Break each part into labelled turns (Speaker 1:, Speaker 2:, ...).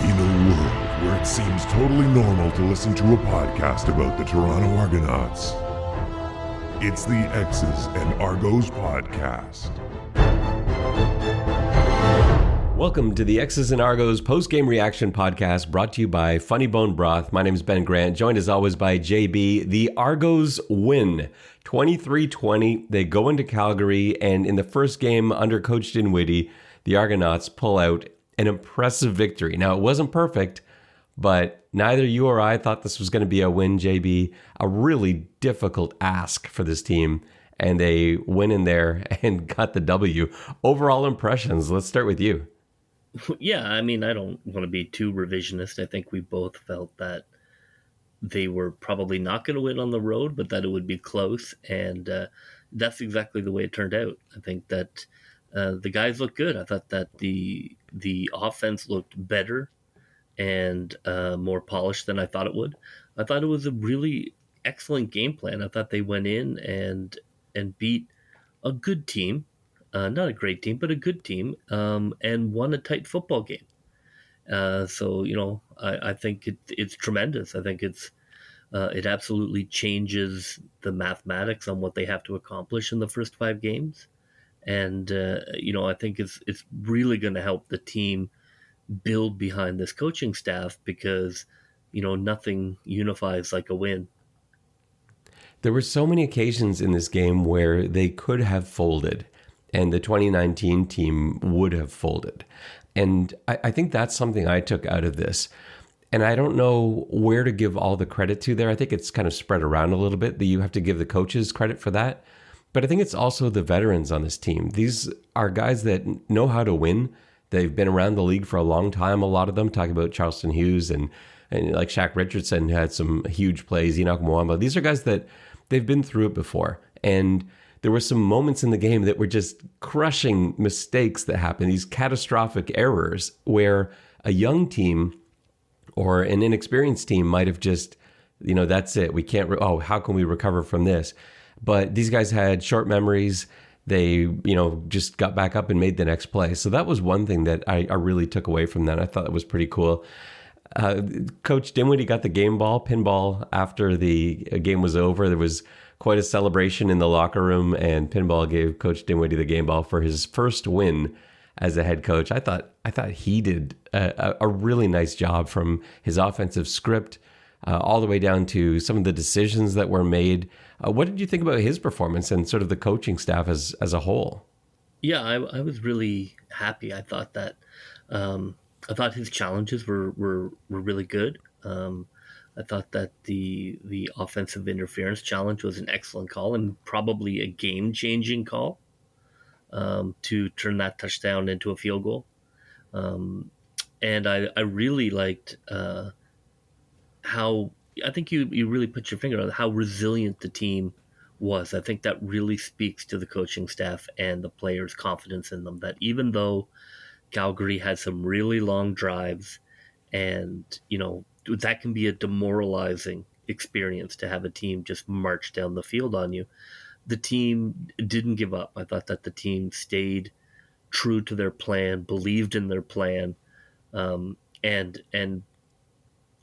Speaker 1: In a world where it seems totally normal to listen to a podcast about the Toronto Argonauts, it's the X's and Argos podcast.
Speaker 2: Welcome to the X's and Argos postgame reaction podcast brought to you by Funny Bone Broth. My name is Ben Grant, joined as always by JB. The Argos win 23-20. They go into Calgary, and in the first game under Coach Dinwiddie, the Argonauts pull out an impressive victory. Now, it wasn't perfect, but neither you or I thought this was going to be a win, JB. A really difficult ask for this team, and they went in there and got the W. Overall impressions, let's start with you.
Speaker 3: Yeah, I mean, I don't want to be too revisionist. I think we both felt that they were probably not going to win on the road, but that it would be close, and that's exactly the way it turned out. I think that the guys looked good. I thought that the offense looked better and more polished than I thought it would. I thought it was a really excellent game plan. I thought they went in and beat a good team. Not a great team, but a good team, and won a tight football game. So, you know, I think it's tremendous. I think it absolutely changes the mathematics on what they have to accomplish in the first 5 games. And, you know, I think it's really going to help the team build behind this coaching staff because, you know, nothing unifies like a win.
Speaker 2: There were so many occasions in this game where they could have folded, and the 2019 team would have folded. And I think that's something I took out of this. And I don't know where to give all the credit to there. I think it's kind of spread around a little bit that you have to give the coaches credit for that. But I think it's also the veterans on this team. These are guys that know how to win. They've been around the league for a long time, a lot of them, talking about Charleston Hughes and like Shaq Richardson had some huge plays, Enoch Mwamba. These are guys that they've been through it before. And there were some moments in the game that were just crushing mistakes that happened, these catastrophic errors where a young team or an inexperienced team might have just, you know, that's it. We can't, how can we recover from this? But these guys had short memories. They, you know, just got back up and made the next play. So that was one thing that I really took away from that. I thought that was pretty cool. Coach Dinwiddie got the game ball, pinball, after the game was over. There was quite a celebration in the locker room, and Pinball gave Coach Dinwiddie the game ball for his first win as a head coach. I thought he did a really nice job, from his offensive script all the way down to some of the decisions that were made. What did you think about his performance and sort of the coaching staff as a whole?
Speaker 3: Yeah, I was really happy. I thought that I thought his challenges were really good. I thought that the offensive interference challenge was an excellent call and probably a game-changing call to turn that touchdown into a field goal. And I really liked how, I think you really put your finger on how resilient the team was. I think that really speaks to the coaching staff and the players' confidence in them, that even though Calgary had some really long drives and, you know, that can be a demoralizing experience to have a team just march down the field on you. The team didn't give up. I thought that the team stayed true to their plan, believed in their plan, and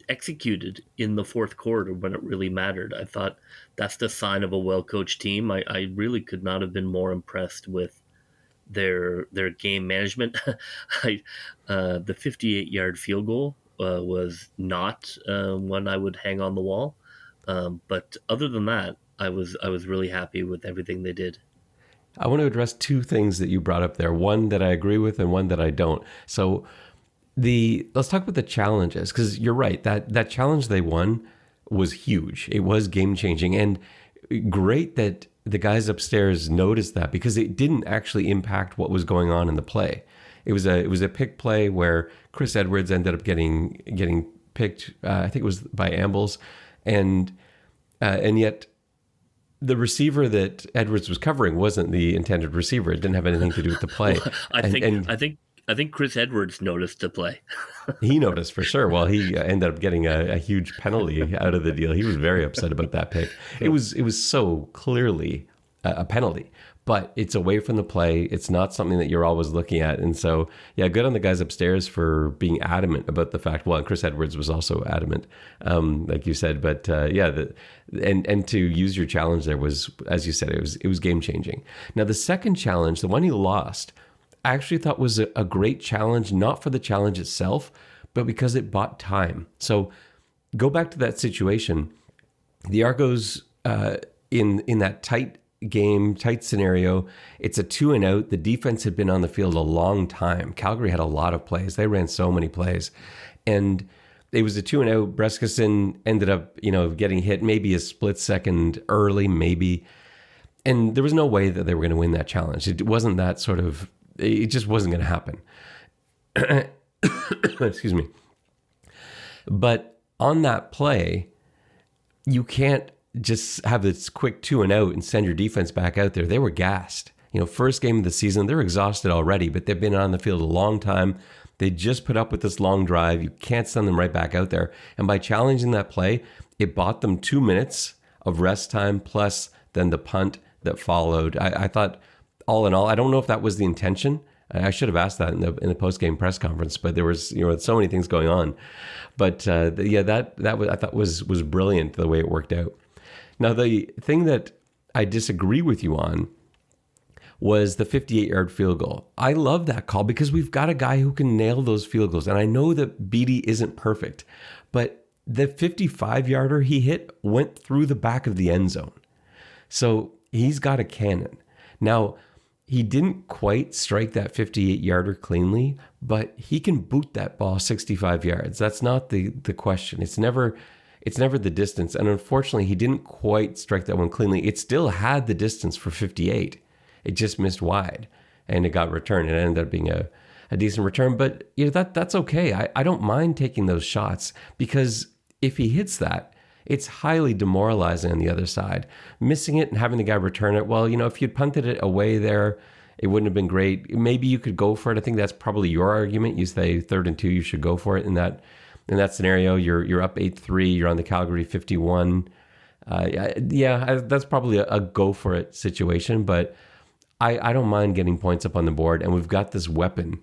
Speaker 3: executed in the fourth quarter when it really mattered. I thought that's the sign of a well-coached team. I really could not have been more impressed with their game management. The 58-yard field goal was not one I would hang on the wall. But other than that, I was really happy with everything they did.
Speaker 2: I want to address 2 things that you brought up there. One that I agree with and one that I don't. So let's talk about the challenges, because you're right. That challenge they won was huge. It was game-changing, and great that the guys upstairs noticed that, because it didn't actually impact what was going on in the play. It was a pick play where Chris Edwards ended up getting picked. I think it was by Ambles, and yet the receiver that Edwards was covering wasn't the intended receiver. It didn't have anything to do with the play.
Speaker 3: I think Chris Edwards noticed the play.
Speaker 2: He noticed for sure. Well, he ended up getting a huge penalty out of the deal. He was very upset about that pick. It was so clearly a penalty. but it's away from the play. It's not something that you're always looking at. And so, yeah, good on the guys upstairs for being adamant about the fact. Well, and Chris Edwards was also adamant, like you said. But and to use your challenge there was, as you said, it was game changing. Now, the second challenge, the one he lost, I actually thought was a great challenge, not for the challenge itself, but because it bought time. So go back to that situation. The Argos, in that tight game, tight scenario, it's a 2-and-out. The defense had been on the field a long time. Calgary had a lot of plays. They ran so many plays. And it was a 2-and-out. Breskison ended up, getting hit maybe a split second early, maybe. And there was no way that they were going to win that challenge. It wasn't that sort of, it just wasn't going to happen. Excuse me. But on that play, you can't just have this quick 2-and-out and send your defense back out there. They were gassed. First game of the season, they're exhausted already, but they've been on the field a long time. They just put up with this long drive. You can't send them right back out there. And by challenging that play, it bought them 2 minutes of rest time plus then the punt that followed. I thought, all in all, I don't know if that was the intention. I should have asked that in the post-game press conference, but there was so many things going on. But that was, I thought was brilliant the way it worked out. Now, the thing that I disagree with you on was the 58-yard field goal. I love that call because we've got a guy who can nail those field goals. And I know that Beatty isn't perfect, but the 55-yarder he hit went through the back of the end zone. So he's got a cannon. Now, he didn't quite strike that 58-yarder cleanly, but he can boot that ball 65 yards. That's not the question. It's never the distance. And unfortunately, he didn't quite strike that one cleanly. It still had the distance for 58. It just missed wide, and it got returned. It ended up being a decent return. But that's okay. I don't mind taking those shots because if he hits that, it's highly demoralizing on the other side. Missing it and having the guy return it, well, if you'd punted it away there, it wouldn't have been great. Maybe you could go for it. I think that's probably your argument. You say 3rd and 2, you should go for it in that scenario. You're up 8-3. You're on the Calgary 51. That's probably a go for it situation. But I don't mind getting points up on the board, and we've got this weapon.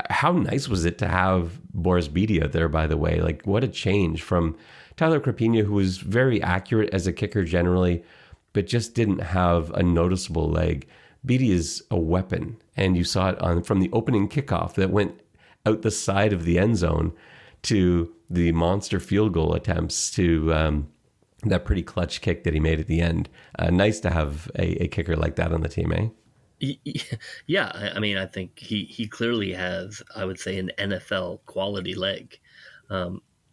Speaker 2: How nice was it to have Boris Beatty out there? By the way, like what a change from Tyler Crapina, who was very accurate as a kicker generally, but just didn't have a noticeable leg. Beatty is a weapon, and you saw it from the opening kickoff that went out the side of the end zone to the monster field goal attempts to that pretty clutch kick that he made at the end. Nice to have a kicker like that on the team, eh?
Speaker 3: Yeah, I mean, I think he clearly has, I would say, an NFL quality leg.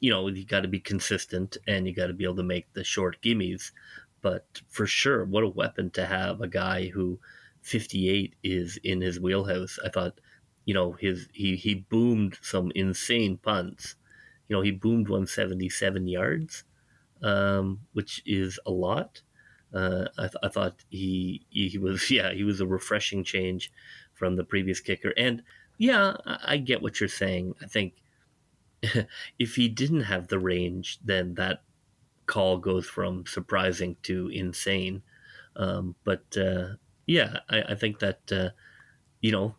Speaker 3: You got to be consistent and you got to be able to make the short gimmies. But for sure, what a weapon to have, a guy who 58 is in his wheelhouse. I thought, he boomed some insane punts. He boomed 177 yards, which is a lot. I thought he was a refreshing change from the previous kicker. And yeah, I get what you're saying. I think if he didn't have the range, then that call goes from surprising to insane. I think that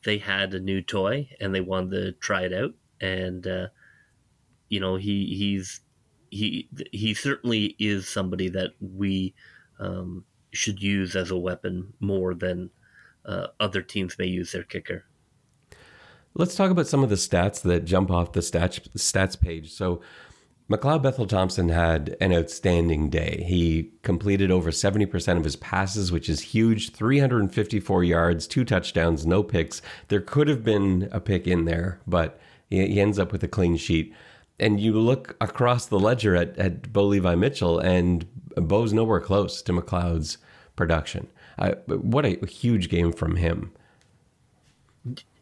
Speaker 3: they had a new toy and they wanted to try it out, and he certainly is somebody that we should use as a weapon more than other teams may use their kicker.
Speaker 2: Let's talk about some of the stats that jump off the stats page. So Mcleod Bethel Thompson had an outstanding day. He completed over 70% of his passes, which is huge. 354 yards, 2 touchdowns, no picks. There could have been a pick in there, but he ends up with a clean sheet. And you look across the ledger at Bo Levi Mitchell, and Bo's nowhere close to Mcleod's production. What a huge game from him.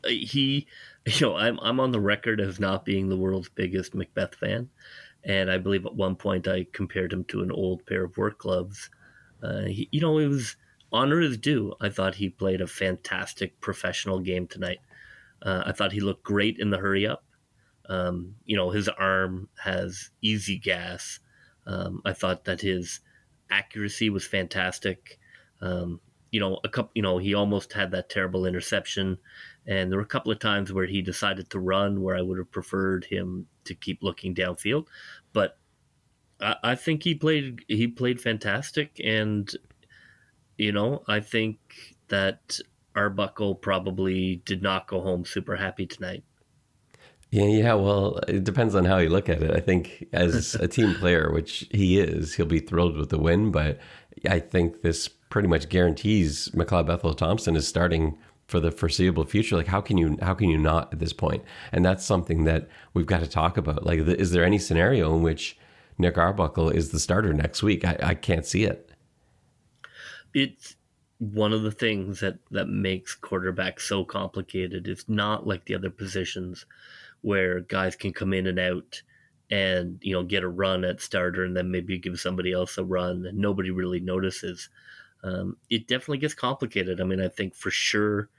Speaker 3: I'm on the record as not being the world's biggest Macbeth fan. And I believe at one point I compared him to an old pair of work gloves. It was honor is due. I thought he played a fantastic professional game tonight. I thought he looked great in the hurry up. His arm has easy gas. I thought that his accuracy was fantastic. a couple, he almost had that terrible interception, and there were a couple of times where he decided to run where I would have preferred him to keep looking downfield. But I think he played fantastic, and I think that Arbuckle probably did not go home super happy tonight.
Speaker 2: Yeah. Well, it depends on how you look at it. I think as a team player, which he is, he'll be thrilled with the win. But I think this pretty much guarantees Mcleod Bethel Thompson is starting for the foreseeable future. Like, how can you not at this point? And that's something that we've got to talk about. Like, is there any scenario in which Nick Arbuckle is the starter next week? I can't see it.
Speaker 3: It's one of the things that makes quarterback so complicated. It's not like the other positions where guys can come in and out and get a run at starter and then maybe give somebody else a run and nobody really notices. It definitely gets complicated. I mean, I think for sure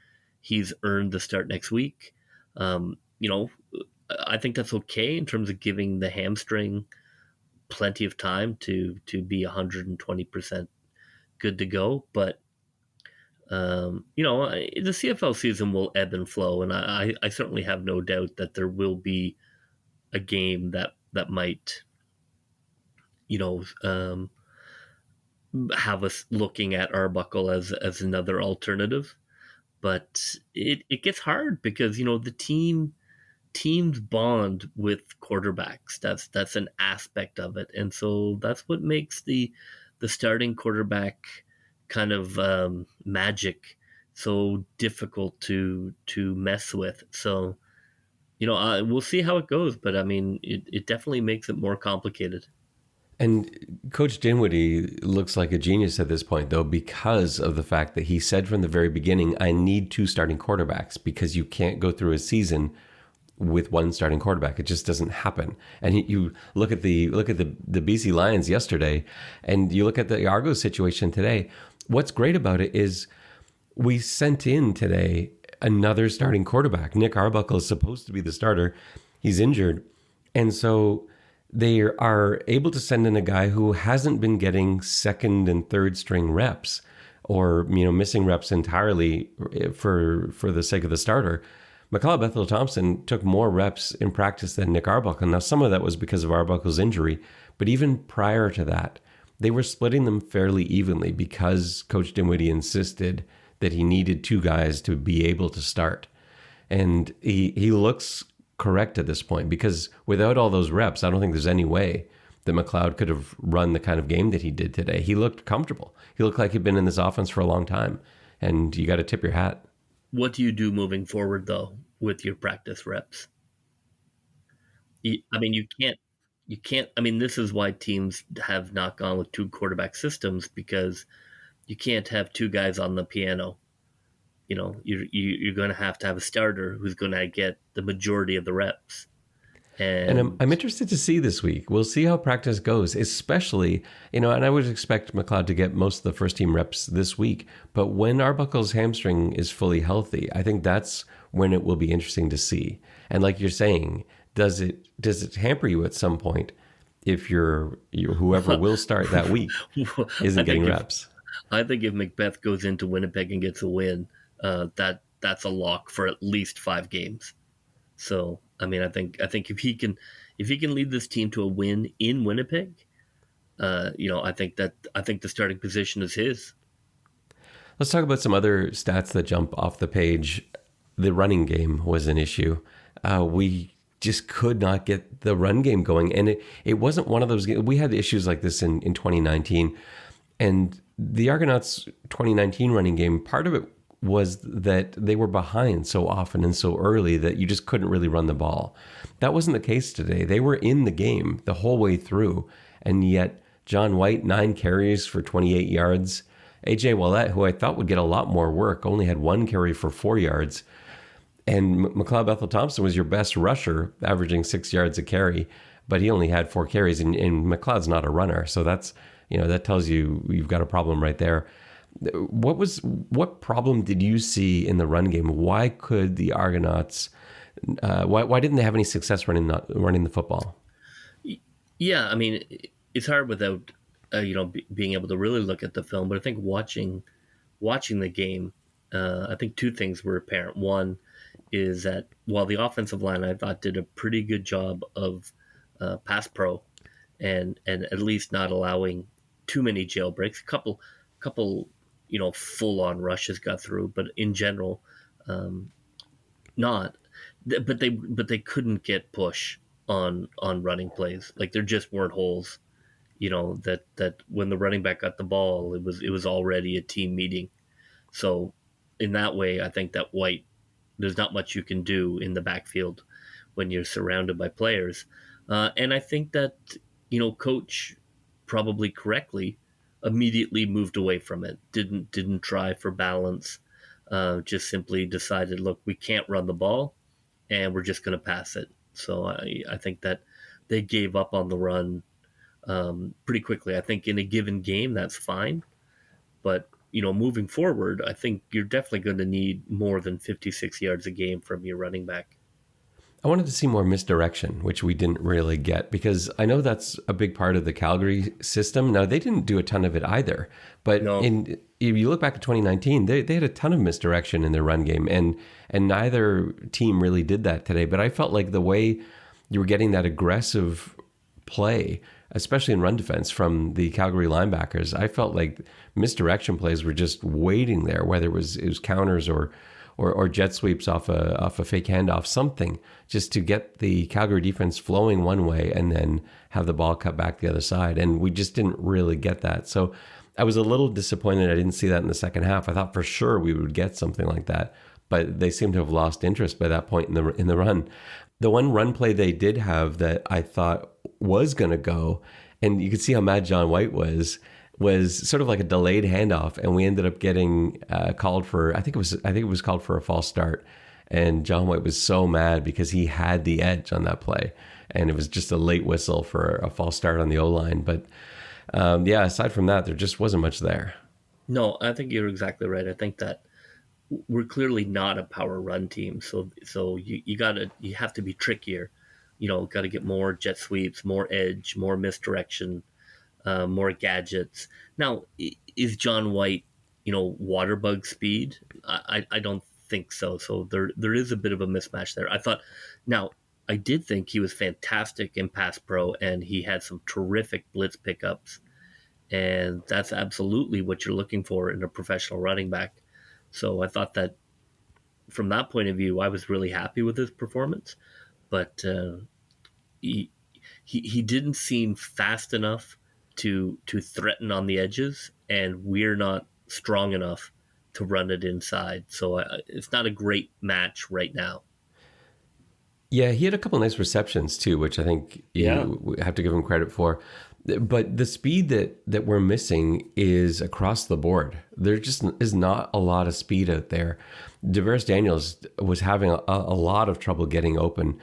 Speaker 3: he's earned the start next week. I think that's okay in terms of giving the hamstring plenty of time to be 120% good to go. But the CFL season will ebb and flow, and I certainly have no doubt that there will be a game that might, have us looking at Arbuckle as another alternative. But it gets hard because the teams bond with quarterbacks. That's an aspect of it, and so that's what makes the starting quarterback kind of magic so difficult to mess with. So we'll see how it goes, but I mean it definitely makes it more complicated.
Speaker 2: And Coach Dinwiddie looks like a genius at this point, though, because of the fact that he said from the very beginning, I need two starting quarterbacks, because you can't go through a season with one starting quarterback. It just doesn't happen. And you look at the BC Lions yesterday, and you look at the Argos situation today. What's great about it is we sent in today another starting quarterback. Nick Arbuckle is supposed to be the starter. He's injured. And so they are able to send in a guy who hasn't been getting second and third string reps, or missing reps entirely for the sake of the starter. Mcleod Bethel Thompson took more reps in practice than Nick Arbuckle. Now, some of that was because of Arbuckle's injury, but even prior to that, they were splitting them fairly evenly because Coach Dinwiddie insisted that he needed two guys to be able to start. And he looks correct at this point, because without all those reps, I don't think there's any way that Mcleod could have run the kind of game that he did today. He looked comfortable. He looked like he'd been in this offense for a long time, and you got to tip your hat.
Speaker 3: What do you do moving forward, though, with your practice reps? I mean, you can't. I mean, this is why teams have not gone with two quarterback systems, because you can't have two guys on the piano. You're going to have a starter who's going to get the majority of the reps.
Speaker 2: And I'm interested to see this week. We'll see how practice goes, especially, and I would expect Mcleod to get most of the first team reps this week. But when Arbuckle's hamstring is fully healthy, I think that's when it will be interesting to see. And like you're saying, does it hamper you at some point if you're whoever will start that week isn't getting reps?
Speaker 3: I think if Macbeth goes into Winnipeg and gets a win, that's a lock for at least 5 games. So I mean, I think if he can lead this team to a win in Winnipeg, I think the starting position is his.
Speaker 2: Let's talk about some other stats that jump off the page. The running game was an issue. We just could not get the run game going, and it wasn't one of those games. We had issues like this in 2019, and the Argonauts 2019 running game, part of it was that they were behind so often and so early that you just couldn't really run the ball. That wasn't the case today. They were in the game the whole way through, and yet John White, 9 carries for 28 yards. AJ Ouellette, who I thought would get a lot more work, only had 1 carry for 4 yards. And Mcleod Bethel Thompson was your best rusher, averaging 6 yards a carry, but he only had 4 carries, and Mcleod's not a runner. So that's, that tells you you've got a problem right there. What problem did you see in the run game? Why could the Argonauts? Why didn't they have any success running the football?
Speaker 3: Yeah, I mean, it's hard without being able to really look at the film. But I think watching watching the game, I think two things were apparent. One is that while the offensive line I thought did a pretty good job of pass pro and at least not allowing too many jailbreaks, couple full on rushes got through, but in general, um, not. But they couldn't get push on running plays. Like there just weren't holes. That when the running back got the ball, it was already a team meeting. So in that way, I think that White, there's not much you can do in the backfield when you're surrounded by players. And I think that, coach probably correctly immediately moved away from it. Didn't try for balance. Just simply decided, look, we can't run the ball, and we're just going to pass it. So I think that they gave up on the run pretty quickly. I think in a given game, that's fine. But, moving forward, I think you're definitely going to need more than 56 yards a game from your running back.
Speaker 2: I wanted to see more misdirection, which we didn't really get, because I know that's a big part of the Calgary system. Now, they didn't do a ton of it either, but
Speaker 3: No.
Speaker 2: if you look back at 2019, they had a ton of misdirection in their run game, and neither team really did that today. But I felt like the way you were getting that aggressive play, especially in run defense from the Calgary linebackers, I felt like misdirection plays were just waiting there, whether it was counters or jet sweeps off a fake handoff, something just to get the Calgary defense flowing one way and then have the ball cut back the other side. And we just didn't really get that. So I was a little disappointed I didn't see that in the second half. I thought for sure we would get something like that, but they seem to have lost interest by that point in the run. The one run play they did have that I thought was going to go, and you could see how mad John White was sort of like a delayed handoff, and we ended up getting called for. I think it was called for a false start, and John White was so mad because he had the edge on that play, and it was just a late whistle for a false start on the O-line. But aside from that, there just wasn't much there.
Speaker 3: No, I think you're exactly right. I think that we're clearly not a power run team. So you have to be trickier. Got to get more jet sweeps, more edge, more misdirection, more gadgets. Now, is John White, water bug speed? I don't think so. So there is a bit of a mismatch there. Now, I did think he was fantastic in pass pro, and he had some terrific blitz pickups. And that's absolutely what you're looking for in a professional running back. So I thought that from that point of view, I was really happy with his performance. But he didn't seem fast enough to threaten on the edges, and we're not strong enough to run it inside. So it's not a great match right now.
Speaker 2: Yeah, he had a couple of nice receptions too, which I think you have to give him credit for. But the speed that we're missing is across the board. There just is not a lot of speed out there. DeVaris Daniels was having a lot of trouble getting open.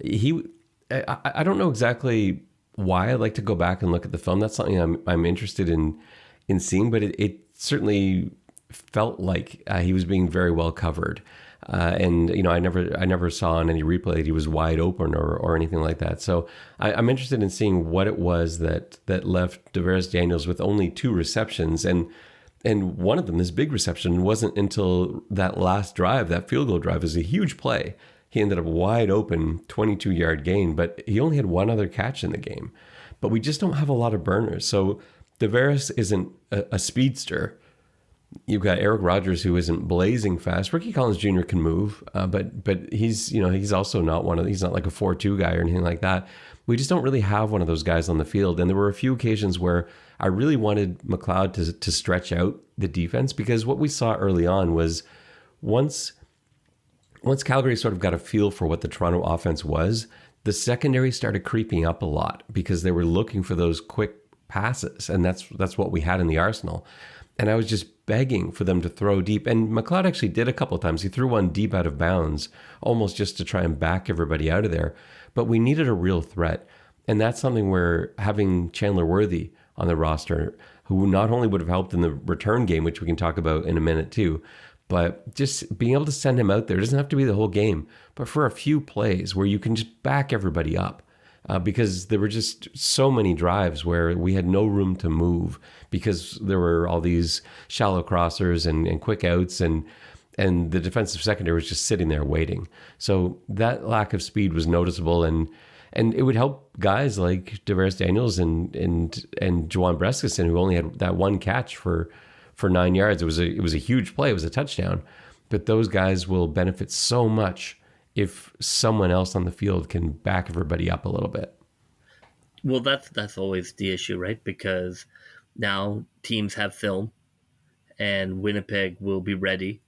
Speaker 2: I don't know exactly why. I'd like to go back and look at the film. That's something I'm interested in seeing, but it certainly felt like he was being very well covered. And I never saw on any replay that he was wide open or anything like that. So I'm interested in seeing what it was that left DeVaris Daniels with only 2 receptions, and one of them, this big reception, wasn't until that last drive. That field goal drive is a huge play. He ended up wide open, 22-yard gain, but he only had one other catch in the game. But we just don't have a lot of burners. So DeVaris isn't a speedster. You've got Eric Rogers, who isn't blazing fast. Ricky Collins Jr. can move, but he's also not he's not like a 4-2 guy or anything like that. We just don't really have one of those guys on the field. And there were a few occasions where I really wanted Mcleod to stretch out the defense, because what we saw early on was once Calgary sort of got a feel for what the Toronto offense was, the secondary started creeping up a lot because they were looking for those quick passes, and that's what we had in the arsenal. And I was just begging for them to throw deep. And Mcleod actually did a couple of times. He threw one deep out of bounds, almost just to try and back everybody out of there. But we needed a real threat. And that's something where having Chandler Worthy on the roster, who not only would have helped in the return game, which we can talk about in a minute too, but just being able to send him out there, it doesn't have to be the whole game, but for a few plays where you can just back everybody up. because there were just so many drives where we had no room to move because there were all these shallow crossers and quick outs, and the defensive secondary was just sitting there waiting. So that lack of speed was noticeable, and it would help guys like Devaris Daniels and Juwan Brescison, who only had that one catch for 9 yards. It was a huge play. It was a touchdown. But those guys will benefit so much if someone else on the field can back everybody up a little bit.
Speaker 3: Well, that's always the issue, right? Because now teams have film, and Winnipeg will be ready.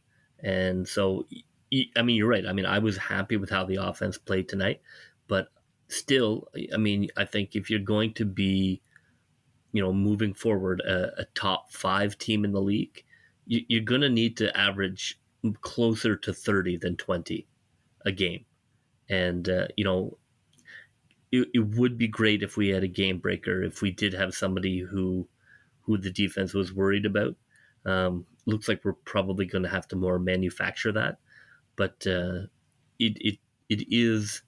Speaker 3: And so, I mean, you're right. I mean, I was happy with how the offense played tonight, but still, I mean, I think if you're going to be, moving forward a top 5 team in the league, you're going to need to average closer to 30 than 20 a game. And, it would be great if we had a game breaker, if we did have somebody who the defense was worried about. Looks like we're probably going to have to more manufacture that, but it is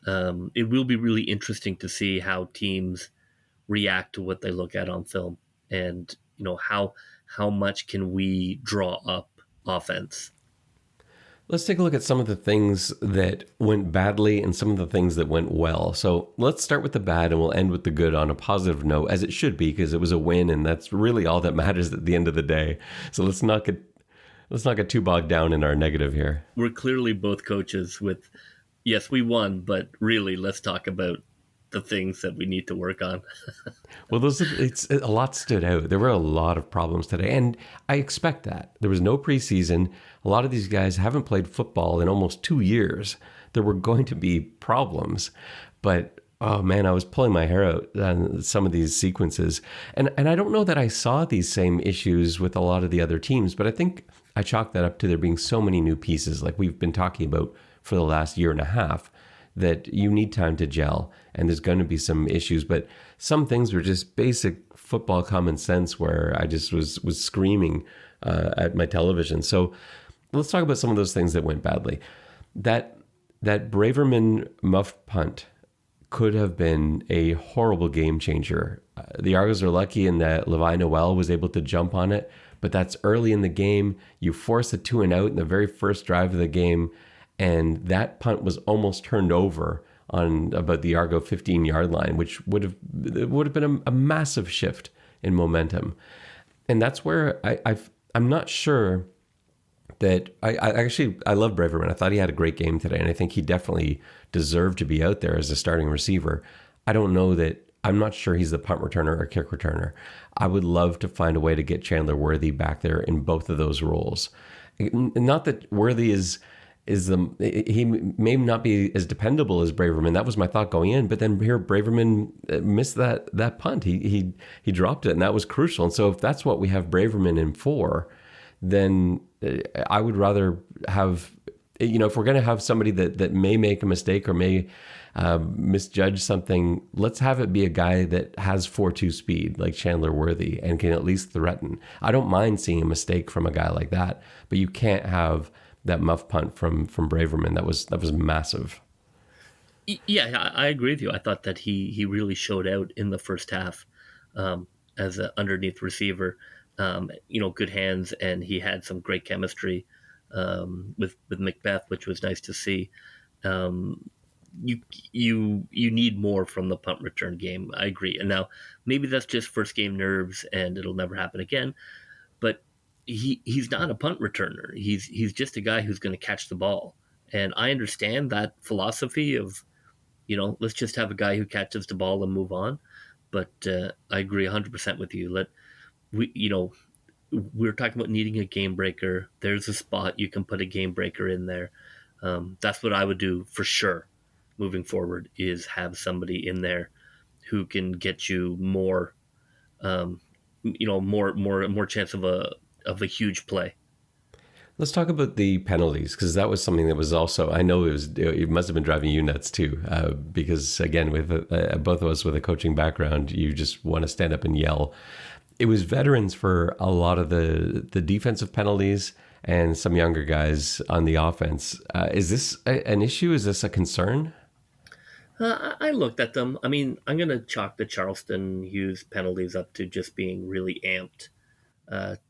Speaker 3: it will be really interesting to see how teams react to what they look at on film, and how much can we draw up offense.
Speaker 2: Let's take a look at some of the things that went badly and some of the things that went well. So let's start with the bad and we'll end with the good on a positive note, as it should be, because it was a win and that's really all that matters at the end of the day. So let's not get too bogged down in our negative here.
Speaker 3: We're clearly both coaches with, yes, we won, but really let's talk about the things that we need to work on.
Speaker 2: Well, it's a lot stood out. There were a lot of problems today, and I expect that. There was no preseason. A lot of these guys haven't played football in almost 2 years. There were going to be problems, but oh man, I was pulling my hair out on some of these sequences, and I don't know that I saw these same issues with a lot of the other teams, but I think I chalked that up to there being so many new pieces, like we've been talking about for the last year and a half, that you need time to gel, and there's going to be some issues, but some things were just basic football common sense where I just was screaming at my television. So let's talk about some of those things that went badly. That Braverman muff punt could have been a horrible game changer. The Argos are lucky in that Levi Noel was able to jump on it, but that's early in the game. You force a 2-and-out in the very first drive of the game, and that punt was almost turned over on about the Argo 15-yard line, which would have been a massive shift in momentum. And that's where I'm not sure that I love Braverman. I thought he had a great game today, and I think he definitely deserved to be out there as a starting receiver. I'm not sure he's the punt returner or kick returner. I would love to find a way to get Chandler Worthy back there in both of those roles. Not that Worthy he may not be as dependable as Braverman. That was my thought going in. But then here, Braverman missed that punt. He dropped it, and that was crucial. And so if that's what we have Braverman in for, then I would rather have, if we're going to have somebody that may make a mistake or may misjudge something, let's have it be a guy that has 4.2 speed like Chandler Worthy and can at least threaten. I don't mind seeing a mistake from a guy like that, but you can't have that muff punt from Braverman. That was massive.
Speaker 3: Yeah, I agree with you. I thought that he really showed out in the first half as an underneath receiver. Good hands, and he had some great chemistry with Macbeth, which was nice to see. You need more from the punt return game. I agree. And now maybe that's just first game nerves, and it'll never happen again. But he's not a punt returner. He's just a guy who's going to catch the ball. And I understand that philosophy of, let's just have a guy who catches the ball and move on. But I agree 100% with you. We're talking about needing a game breaker. There's a spot you can put a game breaker in there. That's what I would do for sure moving forward, is have somebody in there who can get you more, more chance of a huge play.
Speaker 2: Let's talk about the penalties, because that was something that was also, I know it must have been driving you nuts too, because again, with both of us with a coaching background, you just want to stand up and yell. It was veterans for a lot of the defensive penalties and some younger guys on the offense. Is this an issue? Is this a concern?
Speaker 3: I looked at them. I mean, I'm going to chalk the Charleston Hughes penalties up to just being really amped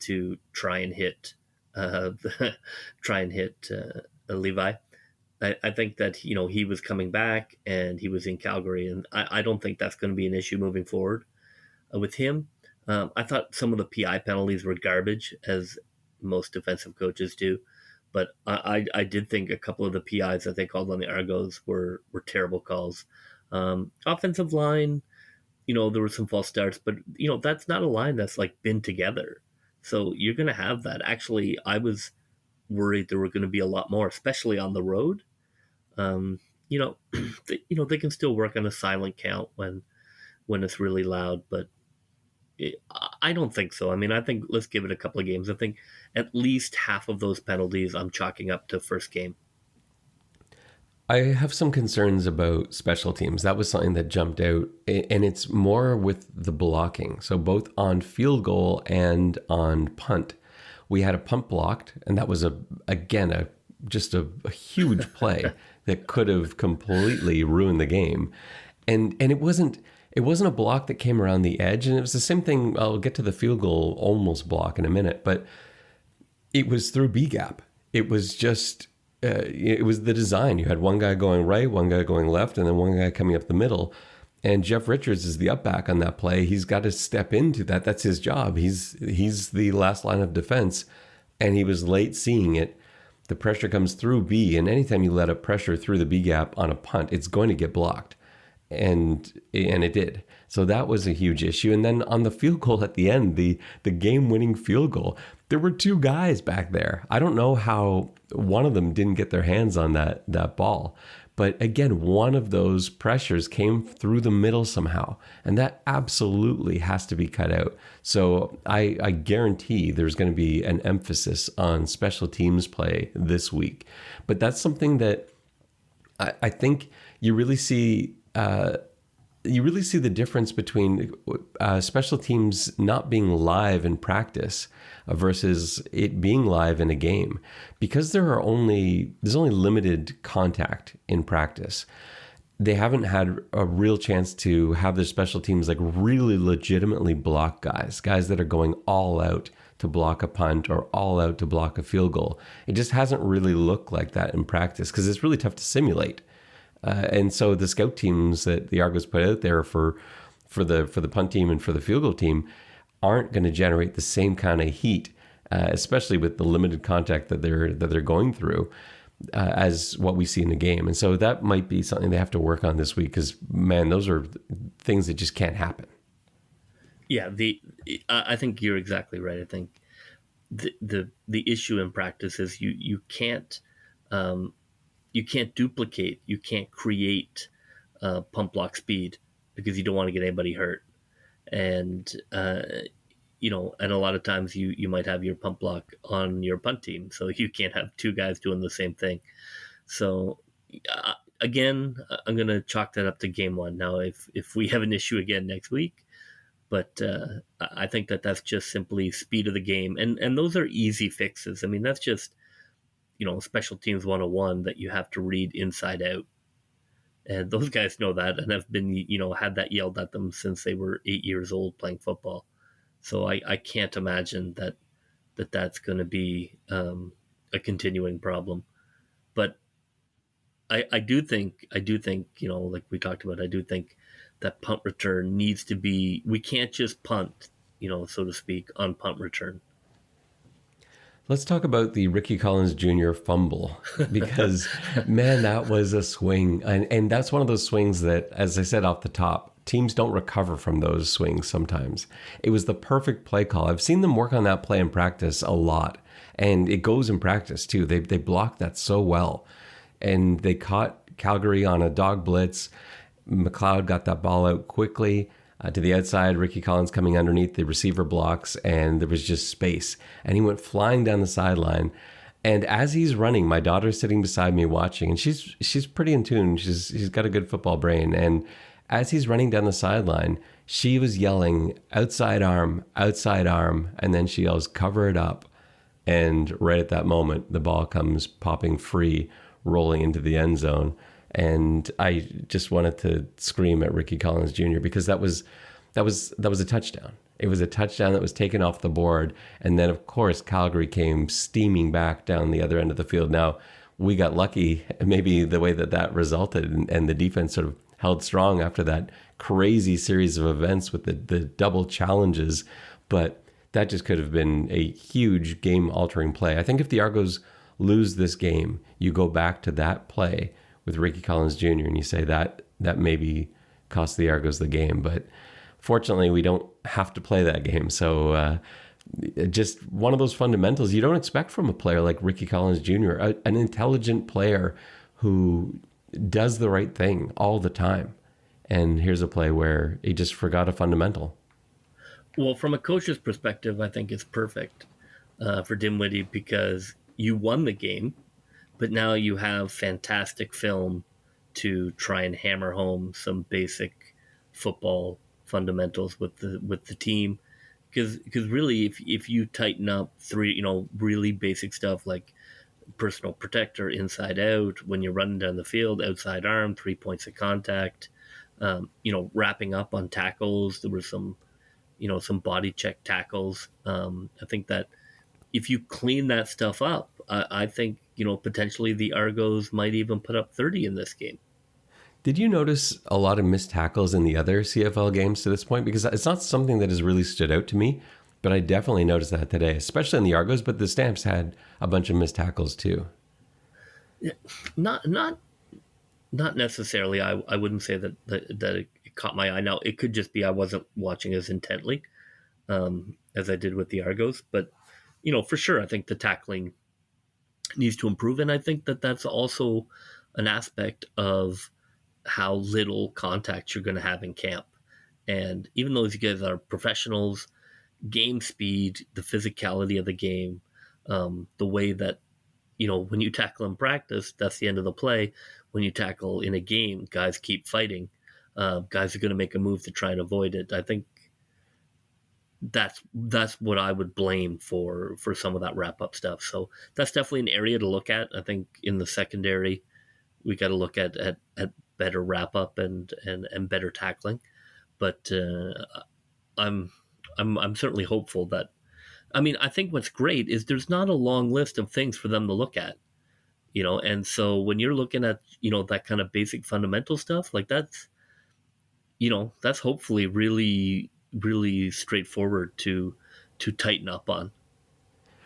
Speaker 3: to try and hit uh, Levi. I think that he was coming back and he was in Calgary, and I don't think that's going to be an issue moving forward with him. I thought some of the PI penalties were garbage, as most defensive coaches do, but I did think a couple of the PIs that they called on the Argos were terrible calls. Offensive line, there were some false starts, but that's not a line that's like been together. So you're going to have that. Actually, I was worried there were going to be a lot more, especially on the road. Um, they can still work on a silent count when it's really loud, but I don't think so. I mean, I think let's give it a couple of games. I think at least half of those penalties I'm chalking up to first game.
Speaker 2: I have some concerns about special teams. That was something that jumped out, and it's more with the blocking. So both on field goal and on punt, we had a punt blocked, and that was just a huge play that could have completely ruined the game. And it wasn't a block that came around the edge, and it was the same thing. I'll get to the field goal almost block in a minute, but it was through B gap. It was just it was the design. You had one guy going right, one guy going left, and then one guy coming up the middle. And Jeff Richards is the up back on that play. He's got to step into that. That's his job. He's the last line of defense, and he was late seeing it. The pressure comes through B, and anytime you let a pressure through the B gap on a punt, it's going to get blocked. And it did. So that was a huge issue. And then on the field goal at the end, the game-winning field goal, there were two guys back there. I don't know how one of them didn't get their hands on that ball. But again, one of those pressures came through the middle somehow. And that absolutely has to be cut out. So I guarantee there's going to be an emphasis on special teams play this week. But that's something that I think you really see the difference between special teams not being live in practice versus it being live in a game, because there's only limited contact in practice. They haven't had a real chance to have their special teams like really legitimately block guys that are going all out to block a punt or all out to block a field goal. It just hasn't really looked like that in practice because it's really tough to simulate. And so the scout teams that the Argos put out there for the punt team and for the field goal team aren't going to generate the same kind of heat, especially with the limited contact that they're going through, as what we see in the game. And so that might be something they have to work on this week because, man, those are things that just can't happen.
Speaker 3: Yeah, I think you're exactly right. I think the issue in practice is you can't duplicate, you can't create pump block speed because you don't want to get anybody hurt. And, and a lot of times you might have your pump block on your punt team, so you can't have two guys doing the same thing. So, again, I'm going to chalk that up to game one. Now, if we have an issue again next week, but I think that's just simply speed of the game. And those are easy fixes. I mean, that's just, special teams 101 that you have to read inside out. And those guys know that and have been, had that yelled at them since they were 8 years old playing football. So I can't imagine that's going to be a continuing problem. But I do think, like we talked about, I do think that punt return needs to be, we can't just punt, so to speak, on punt return.
Speaker 2: Let's talk about the Ricky Collins Jr. fumble because, man, that was a swing. And that's one of those swings that, as I said off the top, teams don't recover from those swings sometimes. It was the perfect play call. I've seen them work on that play in practice a lot, and it goes in practice too. They blocked that so well, and they caught Calgary on a dog blitz. Mcleod got that ball out quickly. To the outside, Ricky Collins coming underneath the receiver blocks, and there was just space. And he went flying down the sideline. And as he's running, my daughter's sitting beside me watching, and she's pretty in tune. She's got a good football brain. And as he's running down the sideline, she was yelling, outside arm, and then she yells, cover it up. And right at that moment, the ball comes popping free, rolling into the end zone. And I just wanted to scream at Ricky Collins Jr. because that was a touchdown. It was a touchdown that was taken off the board. And then, of course, Calgary came steaming back down the other end of the field. Now, we got lucky, maybe the way that resulted, and the defense sort of held strong after that crazy series of events with the double challenges. But that just could have been a huge game-altering play. I think if the Argos lose this game, you go back to that play with Ricky Collins Jr. and you say that maybe cost the Argos the game. But fortunately, we don't have to play that game. So just one of those fundamentals you don't expect from a player like Ricky Collins Jr., an intelligent player who does the right thing all the time. And here's a play where he just forgot a fundamental.
Speaker 3: Well, from a coach's perspective, I think it's perfect for Dinwiddie because you won the game, but now you have fantastic film to try and hammer home some basic football fundamentals with the team. Because really, if you tighten up three, really basic stuff like personal protector, inside out, when you're running down the field, outside arm, 3 points of contact, wrapping up on tackles. There were some body check tackles. I think that if you clean that stuff up, I think, potentially the Argos might even put up 30 in this game.
Speaker 2: Did you notice a lot of missed tackles in the other CFL games to this point? Because it's not something that has really stood out to me, but I definitely noticed that today, especially in the Argos, but the Stamps had a bunch of missed tackles too.
Speaker 3: Yeah, not necessarily. I wouldn't say that it caught my eye. Now, it could just be I wasn't watching as intently as I did with the Argos, but for sure, I think the tackling needs to improve, and I think that that's also an aspect of how little contact you're going to have in camp. And even though you guys are professionals, game speed, the physicality of the game, the way that, when you tackle in practice, that's the end of the play. When you tackle in a game, guys keep fighting. Guys are going to make a move to try and avoid it. I think that's what I would blame for some of that wrap-up stuff. So that's definitely an area to look at. I think in the secondary, we got to look at better wrap-up and better tackling. But I'm certainly hopeful that. I mean, I think what's great is there's not a long list of things for them to look at, and so when you're looking at, that kind of basic fundamental stuff, like that's hopefully really, really straightforward to tighten up on.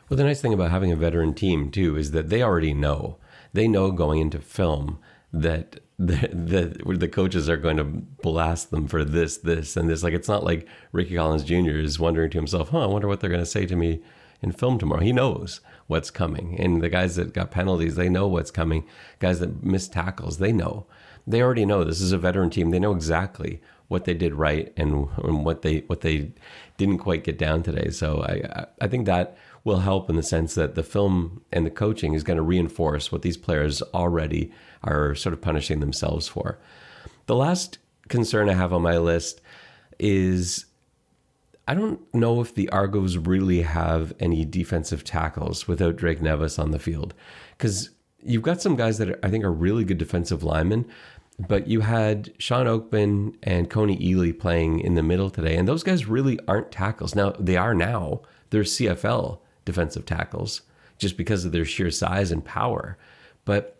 Speaker 2: Well, the nice thing about having a veteran team too is that they already know. They know going into film that the coaches are going to blast them for this, and this. Like, it's not like Ricky Collins Jr. is wondering to himself, I wonder what they're going to say to me in film tomorrow. He knows what's coming. And the guys that got penalties, they know what's coming. Guys that missed tackles, they know. They already know. This is a veteran team. They know exactly what they did right and what they didn't quite get down today. So I think that will help in the sense that the film and the coaching is going to reinforce what these players already are sort of punishing themselves for. The last concern I have on my list is I don't know if the Argos really have any defensive tackles without Drake Nevis on the field, because you've got some guys that I think are really good defensive linemen, but you had Sean Oakman and Coney Ely playing in the middle today, and those guys really aren't tackles. Now, they are now. They're CFL defensive tackles just because of their sheer size and power, but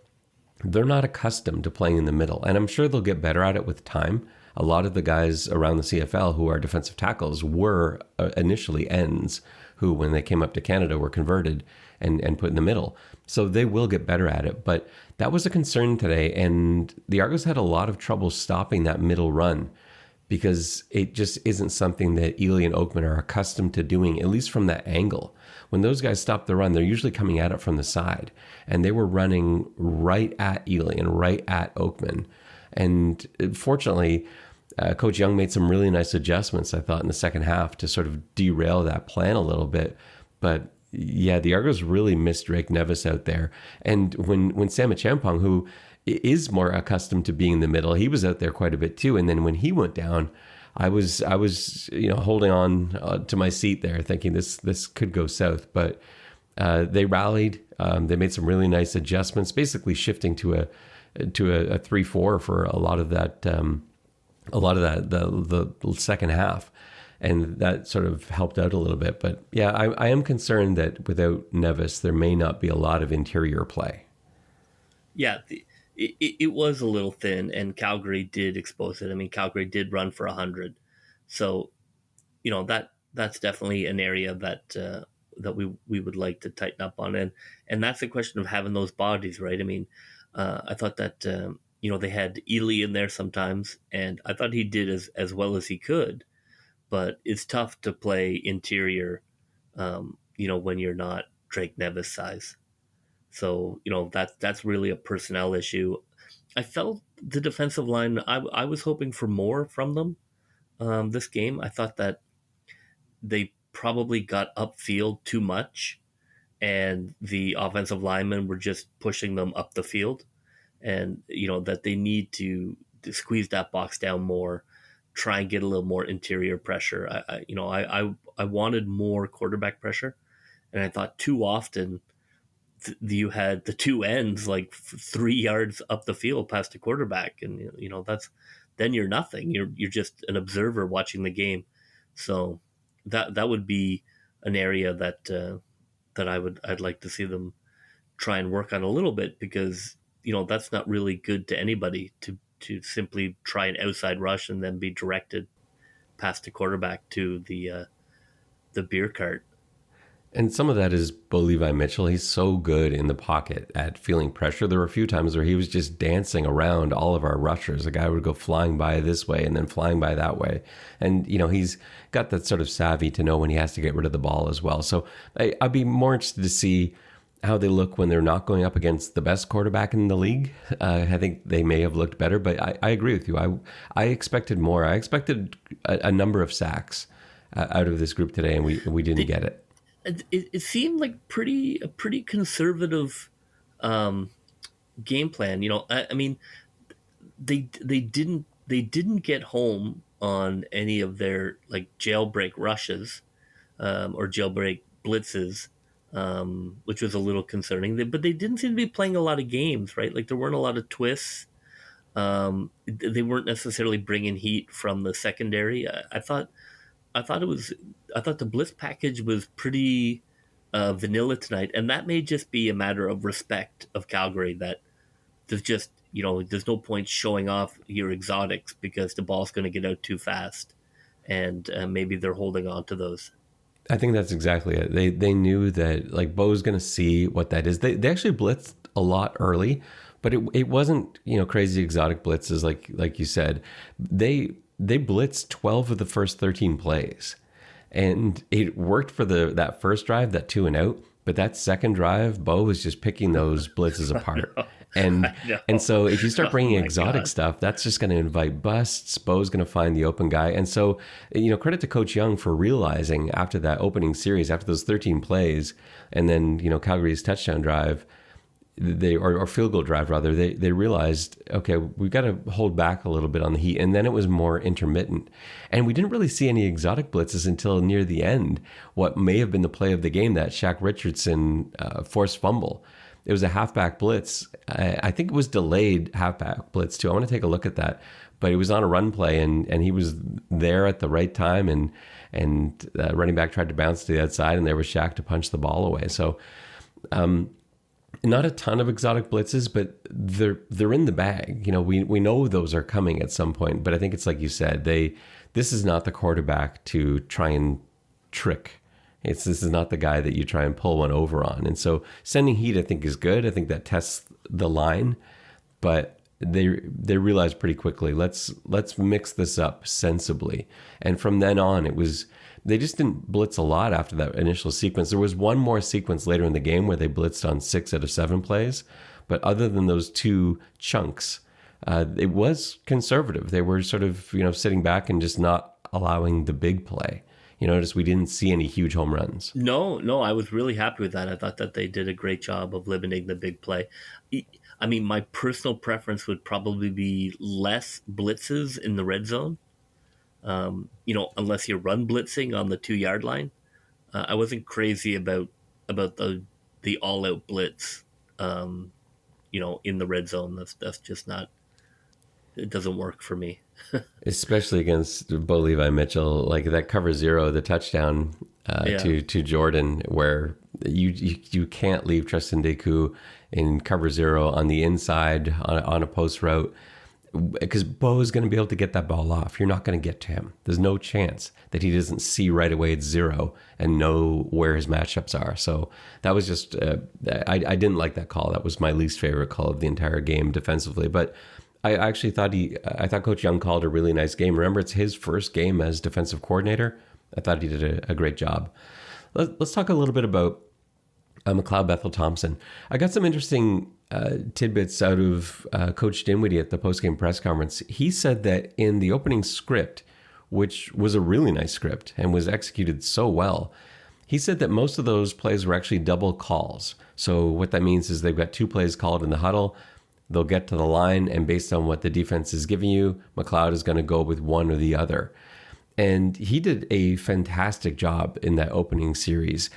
Speaker 2: they're not accustomed to playing in the middle, and I'm sure they'll get better at it with time. A lot of the guys around the CFL who are defensive tackles were initially ends who, when they came up to Canada, were converted and put in the middle. So they will get better at it. But that was a concern today, and the Argos had a lot of trouble stopping that middle run because it just isn't something that Ely and Oakman are accustomed to doing, at least from that angle. When those guys stop the run, they're usually coming at it from the side, and they were running right at Ely and right at Oakman. And fortunately, Coach Young made some really nice adjustments, I thought, in the second half to sort of derail that plan a little bit. But yeah, the Argos really missed Drake Nevis out there. And when Sam Achampong, who is more accustomed to being in the middle, he was out there quite a bit too. And then when he went down, I was holding on to my seat there, thinking this could go south. But they rallied. They made some really nice adjustments, basically shifting to to a 3-4 for a lot of that. The second half, and that sort of helped out a little bit. But yeah, I am concerned that without Nevis, there may not be a lot of interior play.
Speaker 3: Yeah, it was a little thin, and Calgary did expose it. I mean, Calgary did run for 100, so that's definitely an area that we would like to tighten up on, and that's a question of having those bodies, right? I mean, I thought that they had Ely in there sometimes, and I thought he did as well as he could, but it's tough to play interior, when you're not Drake Nevis size. So that's really a personnel issue. I felt the defensive line. I was hoping for more from them this game. I thought that they probably got upfield too much, and the offensive linemen were just pushing them up the field, and that they need to squeeze that box down more, try and get a little more interior pressure. I wanted more quarterback pressure, and I thought too often you had the two ends like 3 yards up the field past the quarterback, and that's then you're nothing. You're just an observer watching the game. So that would be an area that I'd like to see them try and work on a little bit, because that's not really good to anybody to simply try an outside rush and then be directed past the quarterback to the beer cart.
Speaker 2: And some of that is Bo Levi Mitchell. He's so good in the pocket at feeling pressure. There were a few times where he was just dancing around all of our rushers. A guy would go flying by this way and then flying by that way. And, he's got that sort of savvy to know when he has to get rid of the ball as well. So I'd be more interested to see how they look when they're not going up against the best quarterback in the league. I think they may have looked better, but I agree with you. I expected more. I expected a number of sacks out of this group today, and we didn't get it.
Speaker 3: It seemed like a pretty conservative game plan. I mean, they didn't get home on any of their like jailbreak rushes or jailbreak blitzes, which was a little concerning. But they didn't seem to be playing a lot of games, right? Like there weren't a lot of twists. They weren't necessarily bringing heat from the secondary. I thought the blitz package was pretty vanilla tonight, and that may just be a matter of respect of Calgary, that there's no point showing off your exotics because the ball's going to get out too fast, and maybe they're holding on to those.
Speaker 2: I think that's exactly it. They knew that like Bo's going to see what that is. They actually blitzed a lot early, but it wasn't crazy exotic blitzes like you said. They blitzed 12 of the first 13 plays, and it worked for that first drive, that 2 and out. But that second drive, Bo was just picking those blitzes apart. And so if you start bringing exotic stuff, that's just going to invite busts. Bo's going to find the open guy. And so, credit to Coach Young for realizing after that opening series, after those 13 plays, and then, Calgary's touchdown drive, or field goal drive rather, they realized, okay, we've got to hold back a little bit on the heat. And then it was more intermittent. And we didn't really see any exotic blitzes until near the end. What may have been the play of the game, that Shaq Richardson forced fumble. It was a halfback blitz. I think it was delayed halfback blitz too. I want to take a look at that. But it was on a run play, and he was there at the right time, and running back tried to bounce to the outside, and there was Shaq to punch the ball away. So not a ton of exotic blitzes, but they're in the bag. We know those are coming at some point, but I think it's like you said, this is not the quarterback to try and trick. This is not the guy that you try and pull one over on. And so sending heat, I think, is good. I think that tests the line, but they realized pretty quickly, let's mix this up sensibly. And from then on, they just didn't blitz a lot after that initial sequence. There was one more sequence later in the game where they blitzed on 6 out of 7 plays. But other than those 2 chunks, it was conservative. They were sort of, sitting back and just not allowing the big play. Notice we didn't see any huge home runs.
Speaker 3: No, I was really happy with that. I thought that they did a great job of limiting the big play. I mean, my personal preference would probably be less blitzes in the red zone. Unless you're run blitzing on the 2-yard line. I wasn't crazy about the all out blitz in the red zone. That's just not. It doesn't work for me.
Speaker 2: Especially against Bo Levi Mitchell, like that cover zero, the touchdown
Speaker 3: Yeah.
Speaker 2: to Jordan, where you can't leave Tristan Deku in cover zero on the inside on a post route, because Bo is going to be able to get that ball off. You're not going to get to him. There's no chance that he doesn't see right away it's zero and know where his matchups are. So that was just, I didn't like that call. That was my least favorite call of the entire game defensively. But I actually thought I thought Coach Young called a really nice game. Remember, it's his first game as defensive coordinator. I thought he did a great job. Let's talk a little bit about Mcleod, Bethel, Thompson. I got some interesting tidbits out of Coach Dinwiddie at the postgame press conference. He said that in the opening script, which was a really nice script and was executed so well, he said that most of those plays were actually double calls. So what that means is they've got two plays called in the huddle. They'll get to the line, and based on what the defense is giving you, Mcleod is going to go with one or the other. And he did a fantastic job in that opening series.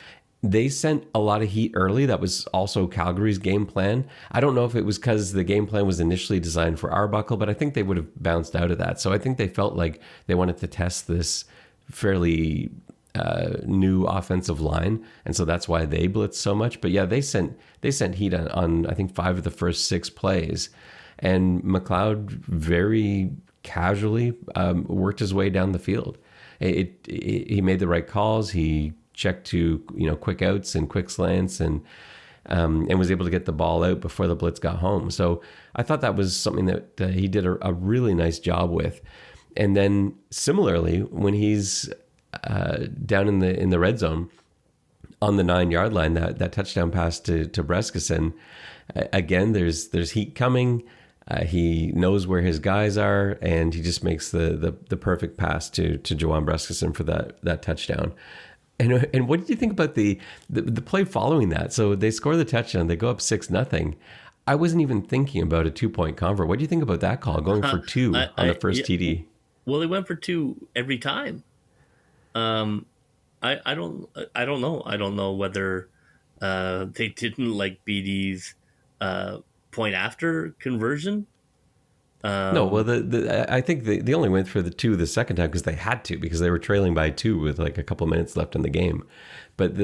Speaker 2: They sent a lot of heat early. That was also Calgary's game plan. I don't know if it was because the game plan was initially designed for Arbuckle, but I think they would have bounced out of that. So I think they felt like they wanted to test this fairly new offensive line, and so that's why they blitzed so much. But yeah, they sent heat on I think 5 of the first 6 plays, and Mcleod very casually worked his way down the field. He made the right calls. He checked to quick outs and quick slants, and was able to get the ball out before the blitz got home. So I thought that was something that he did a really nice job with. And then similarly, when he's down in the red zone on the 9-yard line, that touchdown pass to Breskison, again, there's heat coming. He knows where his guys are, and he just makes the perfect pass to Jawan Breskison for that touchdown. And what did you think about the play following that? So they score the touchdown, they go up 6-0. I wasn't even thinking about a 2-point convert. What do you think about that call, going for 2 on the first TD?
Speaker 3: Well, they went for 2 every time. I don't know. I don't know whether they didn't like BD's point after conversion.
Speaker 2: No, well, I think they only went for the 2 the second time because they had to, because they were trailing by 2 with like a couple minutes left in the game. But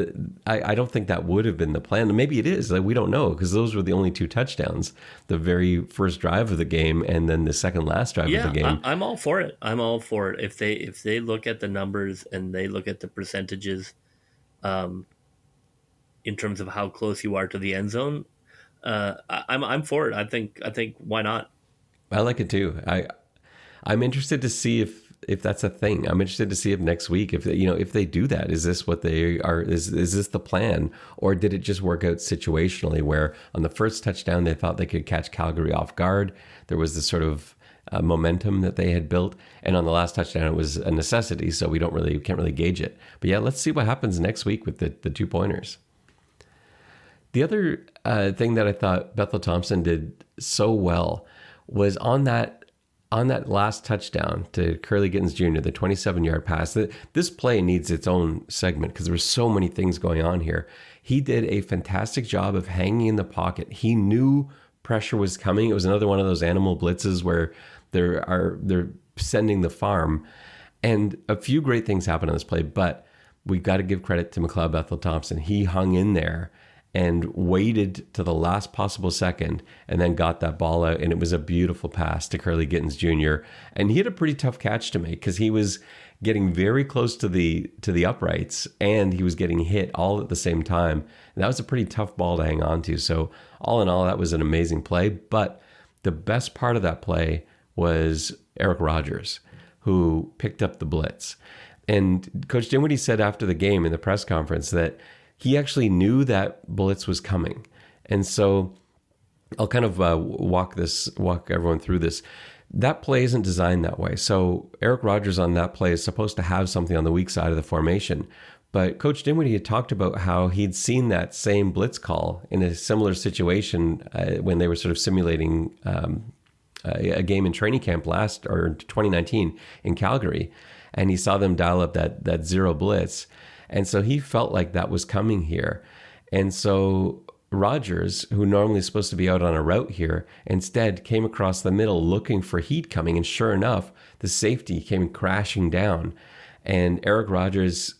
Speaker 2: I don't think that would have been the plan. Maybe it is. Like, we don't know, because those were the only 2 touchdowns, the very first drive of the game and then the second last drive of the game.
Speaker 3: I'm all for it. I'm all for it. If they look at the numbers and they look at the percentages, in terms of how close you are to the end zone, I'm for it. I think why not?
Speaker 2: I like it too. I'm interested to see if that's a thing. I'm interested to see if next week, if they do that, is this what they are? Is this the plan, or did it just work out situationally where on the first touchdown they thought they could catch Calgary off guard? There was this sort of momentum that they had built, and on the last touchdown it was a necessity. So we can't really gauge it. But yeah, let's see what happens next week with the 2-pointers. The other thing that I thought Bethel Thompson did so well was on that last touchdown to Curly Gittens Jr., the 27-yard pass. This play needs its own segment because there were so many things going on here. He did a fantastic job of hanging in the pocket. He knew pressure was coming. It was another one of those animal blitzes where they're sending the farm. And a few great things happened on this play, but we've got to give credit to Mcleod Bethel Thompson. He hung in there and waited to the last possible second and then got that ball out. And it was a beautiful pass to Curly Gittens Jr. And he had a pretty tough catch to make because he was getting very close to the uprights and he was getting hit all at the same time. And that was a pretty tough ball to hang on to. So all in all, that was an amazing play. But the best part of that play was Eric Rogers, who picked up the blitz. And Coach Dinwiddie said after the game in the press conference that he actually knew that blitz was coming. And so I'll kind of walk everyone through this. That play isn't designed that way. So Eric Rogers on that play is supposed to have something on the weak side of the formation. But Coach Dinwiddie had talked about how he'd seen that same blitz call in a similar situation when they were sort of simulating a game in training camp 2019 in Calgary. And he saw them dial up that zero blitz. And so he felt like that was coming here. And so Rogers, who normally is supposed to be out on a route here, instead came across the middle looking for heat coming. And sure enough, the safety came crashing down. And Eric Rogers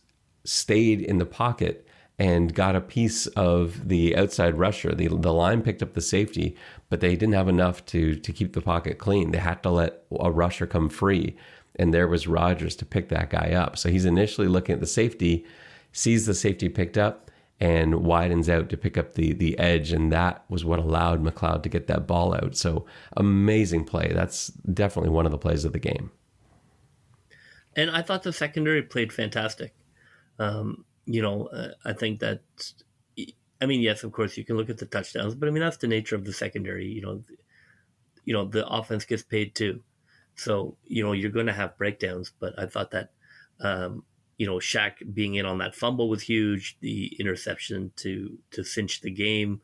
Speaker 2: stayed in the pocket and got a piece of the outside rusher. The line picked up the safety, but they didn't have enough to keep the pocket clean. They had to let a rusher come free. And there was Rogers to pick that guy up. So he's initially looking at the safety, sees the safety picked up, and widens out to pick up the edge. And that was what allowed Mcleod to get that ball out. So amazing play. That's definitely one of the plays of the game.
Speaker 3: And I thought the secondary played fantastic. I think that, yes, of course, you can look at the touchdowns, but that's the nature of the secondary. The offense gets paid too. So, you're going to have breakdowns, but I thought that, Shaq being in on that fumble was huge. The interception to cinch the game.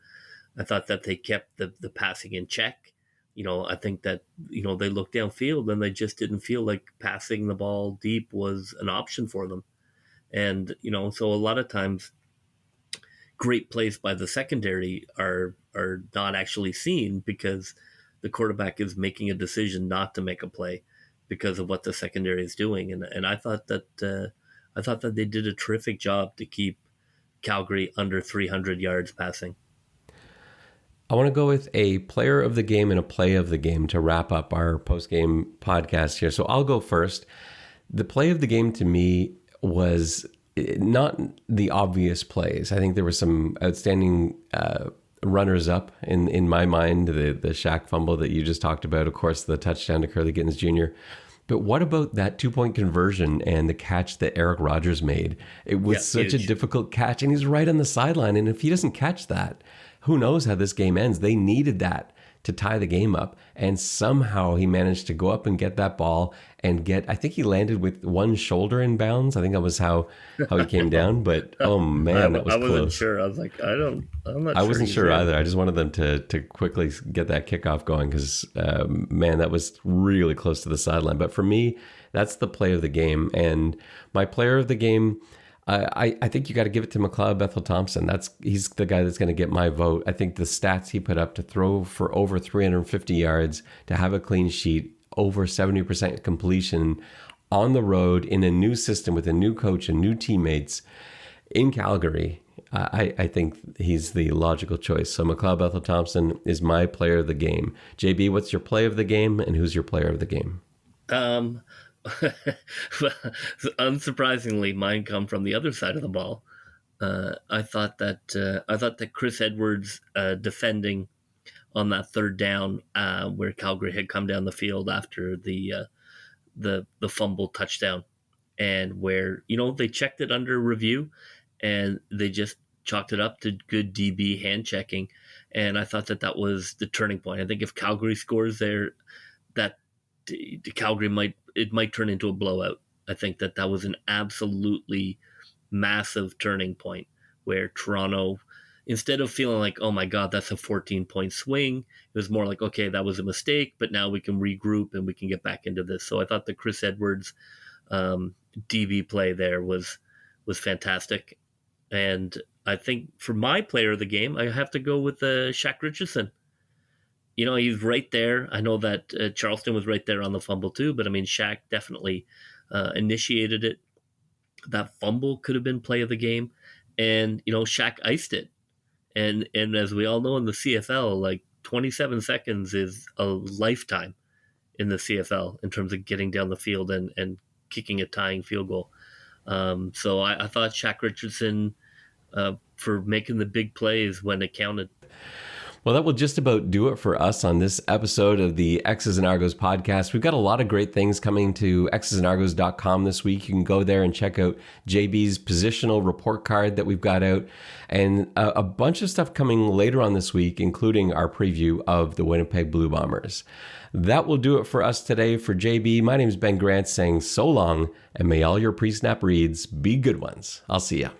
Speaker 3: I thought that they kept the passing in check. I think that, they looked downfield and they just didn't feel like passing the ball deep was an option for them. And, so a lot of times great plays by the secondary are not actually seen because the quarterback is making a decision not to make a play because of what the secondary is doing. And I thought that they did a terrific job to keep Calgary under 300 yards passing.
Speaker 2: I want to go with a player of the game and a play of the game to wrap up our post-game podcast here. So I'll go first. The play of the game to me was not the obvious plays. I think there were some outstanding runners-up in my mind. The Shaq fumble that you just talked about, of course, the touchdown to Curly Gittens Jr., but what about that 2-point conversion and the catch that Eric Rogers made? It was such a difficult catch, and he's right on the sideline. And if he doesn't catch that, who knows how this game ends? They needed that to tie the game up. And somehow he managed to go up and get that ball and I think he landed with one shoulder in bounds. I think that was how he came down. But, oh, man, that was close. I wasn't
Speaker 3: sure. I was like, I'm not sure.
Speaker 2: I wasn't sure either. I just wanted them to quickly get that kickoff going because, man, that was really close to the sideline. But for me, that's the play of the game. And my player of the game, I think you got to give it to Mcleod Bethel Thompson. He's the guy that's going to get my vote. I think the stats he put up to throw for over 350 yards, to have a clean sheet, over 70% completion on the road in a new system with a new coach and new teammates in Calgary. I think he's the logical choice. So Mcleod Bethel Thompson is my player of the game. JB, what's your play of the game, and who's your player of the game?
Speaker 3: Unsurprisingly, mine come from the other side of the ball. I thought that Chris Edwards defending on that third down, where Calgary had come down the field after the fumble touchdown, and where they checked it under review, and they just chalked it up to good DB hand checking, and I thought that was the turning point. I think if Calgary scores there, that Calgary might turn into a blowout. I think that was an absolutely massive turning point where Toronto, instead of feeling like, oh my God, that's a 14-point swing, it was more like, okay, that was a mistake, but now we can regroup and we can get back into this. So I thought the Chris Edwards DB play there was fantastic. And I think for my player of the game, I have to go with Shaq Richardson. He's right there. I know that Charleston was right there on the fumble too, but Shaq definitely initiated it. That fumble could have been play of the game, and Shaq iced it. And as we all know in the CFL, like 27 seconds is a lifetime in the CFL in terms of getting down the field and kicking a tying field goal. So I thought Shaq Richardson for making the big plays when it counted.
Speaker 2: Well, that will just about do it for us on this episode of the X's and Argos podcast. We've got a lot of great things coming to xsandargos.com this week. You can go there and check out JB's positional report card that we've got out, and a bunch of stuff coming later on this week, including our preview of the Winnipeg Blue Bombers. That will do it for us today. For JB, my name is Ben Grant saying so long, and may all your pre-snap reads be good ones. I'll see ya.